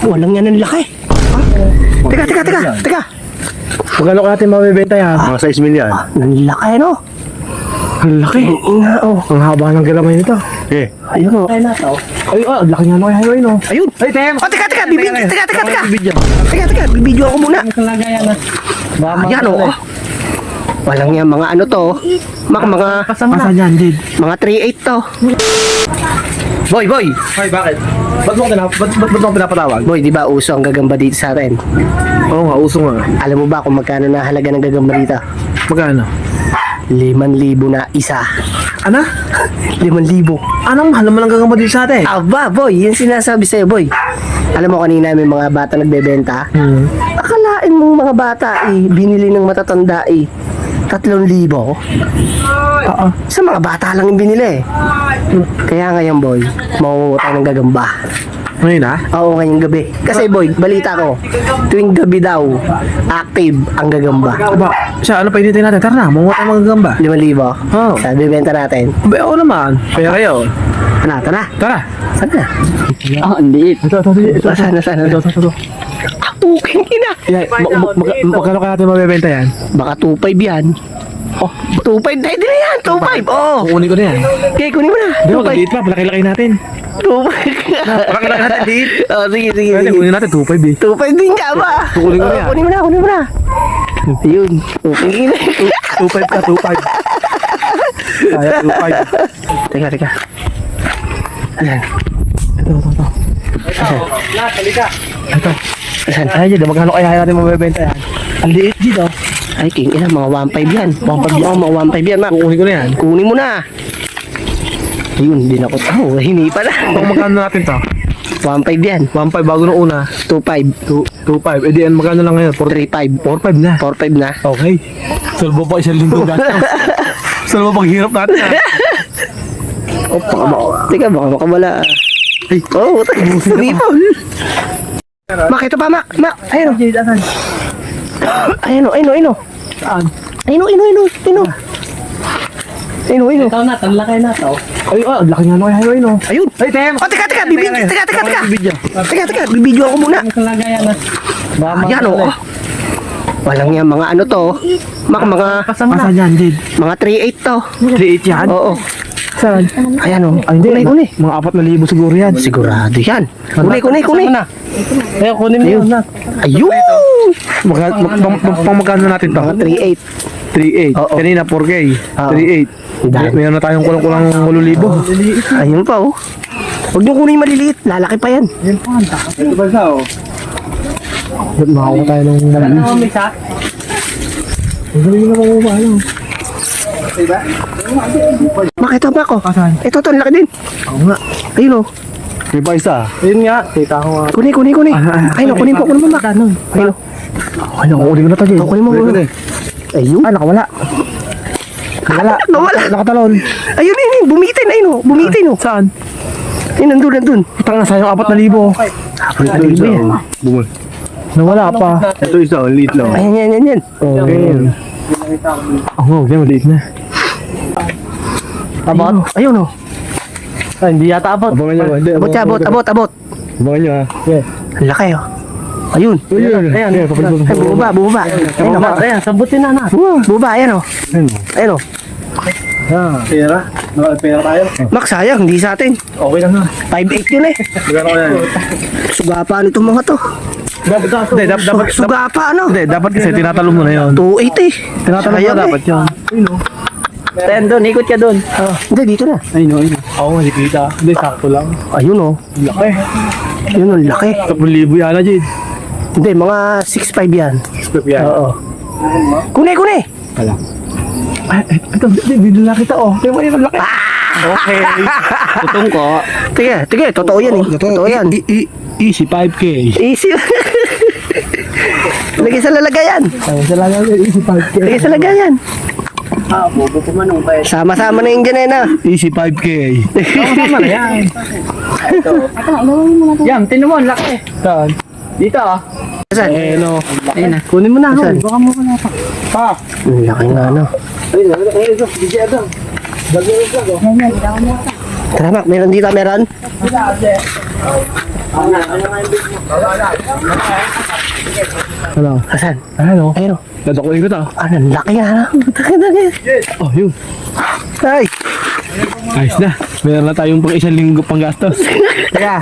Walang yan ang laki. Teka. Magkano ka natin mabibenta yan? Mga 6 million. Ang laki, no? Ang laki. Ang haba ng galamay nito. Ayun, no? Ay, ang laki nga ng heroin, no? Ayun. Ay, Tem! Teka. Bibidyo ako muna. Ayan, oh. Walang yan, mga ano to. Mga Pasan yan, Jade. mga 3-8 to. Boy. Ay, bakit? Ba't mo pinapatawag? Boy, di ba uso ang gagamba dito sa atin? Oo nga, uso nga. Alam mo ba kung magkano na halaga ng gagamba dito? Magkano? 5,000 na isa. Ano? 5,000. Anong mahal naman ang gagamba dito sa atin? Aba, boy, yun sinasabi sa'yo, boy. Alam mo kanina may mga bata nagbebenta. Akalain mong mga bata binili ng matatanda 3,000. Sa mga bata lang yung binili. Kaya ngayon, boy, makukuha tayo ng gagamba. Ngayon, ha? Oo, ngayong gabi. Kasi, boy, balita ko, tuwing gabi daw, active ang gagamba. Aba, siya, ano pa initin natin? Tara na, manguha tayo mga gagamba. 5,000. Oo. Sabi, benta natin. Aba, oo naman. Kaya kayo. Tara. Tara. Saan na? Ang liit. Ito. Saan na? Ito. Tuking ina. Magkano ka natin mabibenta yan? Baka 2,500 yan. 2,500 na yan. 2,500. Oo. Kukunin ko na yan. Okay, kunin mo na. Di ba, maliit pa. Malaki-laki natin. 2,500. Malaki-laki natin, liit. Oh, sige. Kasi kunin natin 2.5 eh. 2,500 din ka ba? Kukunin ko na yan. Kunin mo na. Ayun. Tuking ina. 2.5 ka, 2.5. Kaya 2.5. Teka. Ayan. Ito. Ito. Asan? Ay, Jid, magkano kaya natin mabibenta yan? Ang liit, Jid, oh. Ay, king ina, mga 1,500 yan. 1,500 yan. Mga 1,500 yan, Mac. Kukunin ko na yan. Kunin mo na. Ayun, dinakot. Hinipa na. Ito, magkano natin to? 1,500 yan. 1.5 bago nung una. 2,500. 2.5. Eh di, magkano lang ngayon? 3,500. 4.5 na. 4,500 na. Okay. Salvo pa isang linggo natin. Salvo pag hirap natin, ha? Teka, baka makawala. Ay, oh, sumipol. Mak, ito pa, Mak. Ayun, ayun. Saan? Ayun. Ito na, tanlakay na to. Ay, ang laki nga nung heroin, oh. Ayun. Ay, Tem! Teka, Bibidyo. bibidyo ako muna. Ang kalagayan na. Ayan, oh. Walang yan, mga ano to. Mak, Pasan yan, Jid? mga 3,800 to. 3.8 yan? Oo. Saan? Ayan, oh. Ay, hindi. Kunay. Mga 4,000 siguro yan. Sigurado yan. Kunay. Ayun, kunin mo yun na. Ayun. Magkano natin to? Mga 3,800. 3.8. Oo. Kanina 4K. Oo. 3.8. Dami. Mayroon na tayong kulang-kulang 8,000. Ayun pa, oh. Huwag niyo kunin maliliit. Lalaki pa yan. Ito ba siya, oh? Ba't makakuha tayo ng Ano, Misa? Ang galing na makuha, ano? Makita ba ako? Asan? Ito, ang laki din. Oo nga. Ayun, oh. May pa isa. Ayun nga. Kita ko nga. Kunin. Ayun, kunin mo, Mak. Ayun, Ay, nakukunin ko na tayo. kunin mo. Ayun. Ah, nakawala. Nawala. Nakatalon. Ayun, bumitin. Ayun, oh. Bumitin, oh. Saan? Ayun, nandun. Tanga na sayang 4,000. 4,000 yan. Bumul. Nawala pa. Ito isa, liit lang. Ayan. Okay. Oo, okay, maliit na. Abot. Ayun, oh. Ay, hindi yata abot. Abangan nyo. Hindi, Abot. Abangan nyo, ha. Yeah. Ang laki, oh. Ayun. Ayan. Ay, bubaba. Ayun, oh. Ayan, sabutin na na. Bubaba, ayan, oh. Ayun, oh. Pera? Pera tayo? Mak, sayang, hindi sa atin. Okay lang na. 5,800 yun, eh. Magkano ko yan? Sugapa nitong mga to. Hindi, dapat. Sugapa, ano? Hindi, dapat kasi tinatalong mo na yun. 2,800, eh. Tinatalong mo Sayang, dapat yun. Ten, doon, ikot ka doon. Hindi, dito na. Ayun. Oo, hindi kita. Hindi, sakto lang. Ayun, oh. Laki. Ayun, ang laki. 10,000 yan na, Jid. Hindi, mga 6,500 yan. Yan. Oo. Kune. Kala. Ay, ito, binila kita, oh. Kaya mo yung laki. Okay. Tutong ko. Tige, totoo yan, eh. Totoo yan. Easy 5K. Easy. Lagay sa lalagayan. Ay, salamat yun. Easy 5K. Lagay sa lagayan. Bobo pumanong pa eh. Sama-sama na yung dyan, na. Easy 5K. Tama na yan. Yan, tinan mo, ang laki. Saan? Dito ah. Saan? No. Ayun na. Kunin mo na, Saan? Baka mo na pa. Pa. Ang laki nga, no. Tara, Mak, meron dito, meron. Ano? Asan? Ano? Ayun o. Nadakuin ko to. Ano, laki nga na. Laki. Oh, yun. Ay. Ayos na. Meron na tayong pang isang linggo pang gastos. Kaya,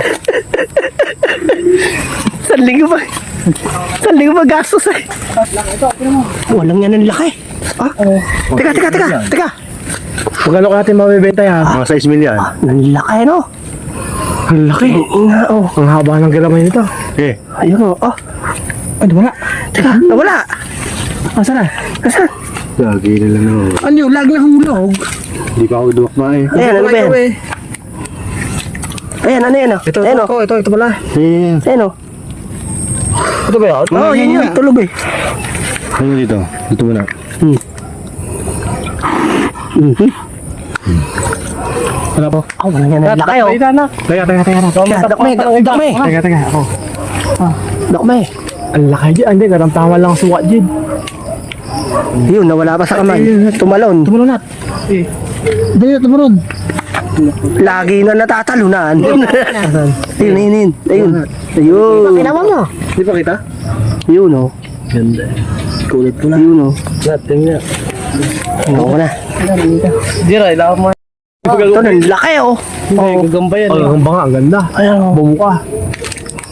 San linggo ba gastos eh? Walang yan ang laki. Ah? Teka. Magkano ka natin mabibenta yan? Mga 6 million. Ang laki no? Ang laki. Nga oh. Ang haba ng galamay nito. Eh. Ayun oh. Oh. Ano wala? Teka, nawala. Asa na? Asan? Lagi na lang naman. Ano yun? Lagi na hulog. Hindi pa ako dumakma eh. Ayan, ano ba yan? Ayan, ano yan oh? Ito Ayan oh. ito pala. Eh. Ayan oh. Ito ba yun? Oh, yan yun. Tulog eh. Ano dito? Dito muna. Wala po. Oh, walang yan ang laki oh. Teka na. Dakme. Teka. Ako. Dakme. Ang laki dyan. Hindi, karamtawa lang ang suwa dyan. Yun, nawala pa sa kamay. Tumalon. Tumalon nat. Eh. Dali, tumalon. Lagi na natatalunan. Ayun. Ayun. Pinawa mo. Di pa kita? Yun oh. Ganda. Kulit ko na. Yun oh. Nat, tingnan. Ako na. Dira, ilaw mo. Ito, ang laki oh. Oh, gagamba yan. Oh, gagamba nga, ang ganda. Ayan oh. Bumuka.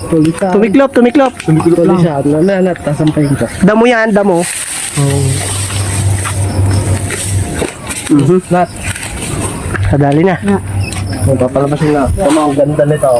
Tumiklop. Tumikulot lang. Siya. Nat, tasampay kita. Damo yan, damo. Nat. Kadali na. Magpapalabasin na. Tama, ang ganda nito.